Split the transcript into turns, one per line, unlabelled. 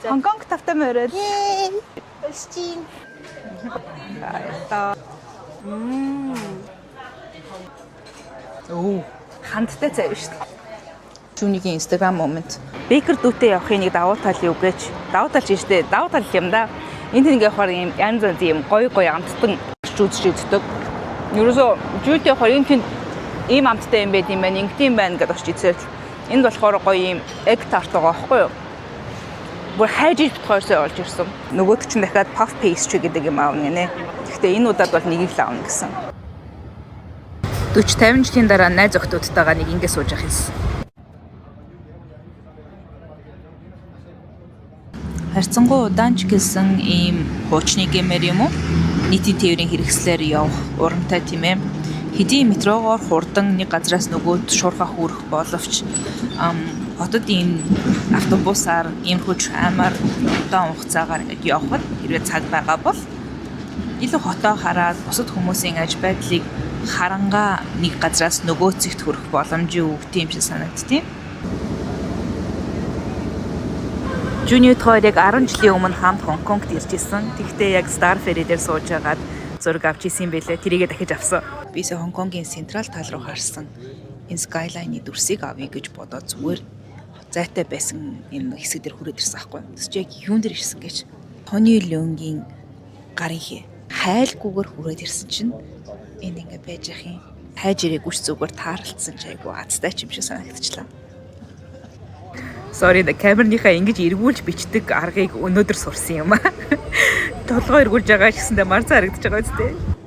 Хонконг тавтай морил.
Өсчин.
Оо, хандтай цай шүү дээ. Түүнийгийн Instagram moment. Бэкер дүүтэй явахын нэг давуу тал юу гэж? Давуу тал чинь шүү дээ. Давуу тал юм да. Энд нэг явахаар юм янз янз юм гоё амттан үзэж иддэг. Ерөөсөө дүүтэй явахаар ийм амттай юм байд юм байна, ингэдэм байна гэдээ очиж үзэл. Энд болохоор гоё юм egg tart байгаа байхгүй юу? Бүр хайж битгойрсоо олж ирсэн. Нөгөөд чинь дахиад puff pastry гэдэг юм аавна гинэ. Гэхдээ энэ удаад бол нэгийг л аавна гэсэн. 40-50 жилийн дараа найз охтуудтайгаа нэг ингэ сууж явах юмсан. Харьцангуй удаан ч гэсэн ийм хуучны гэмээр юм уу? Нийтийн тээврийн хэрэгслээр явах урамтай тийм ээ. Хэдийн метрогоор хурдан нэг газраас нөгөөд шуурхаа хүрэх боловч хотод ийм автобусаар иймэрхүү амар удаан хугацаагаар явхад хэрвээ цаг байгаа бол илүү хотоо хараад бусад хүмүүсийн аж байдлыг харангаа нэг газраас нөгөө зэгт хүрэх боломжийн өгдөг юм шиг санагдтiin. Жуниор хоёр яг 10 жилийн өмнө хамт Хонконгт ирж исэн. Тэгвэл яг Star Ferry дээр сууж агаад зураг авч исэн байлээ. Тэрийгээ дахиж авсан. Би сая Хонконгийн централ тал руу харсан. Энэ skyline-ы дүрсийг авъя гэж бодоод зүгээр зайтай байсан энэ хэсэг дээр хүрээд ирсэн аахгүй. Тэс чи яг юун дээр ирсэн гэж. Тони Лёнгийн гарын хий. Хайлгүйгээр хүрээд ирсэн чинь энэ ингээ байж ах юм. Хайж ирээгүй ч зүгээр таарлцсан ч айгу азтай ч юм шиг санагдчихлаа. Sorry, камерныхаа ингэж эргүүлж бичдэг аргыг өнөөдөр сурсан юм аа. Толгой эргүүлж байгаа ч гэсэндээ марцаа харагдаж байгаа үстэй.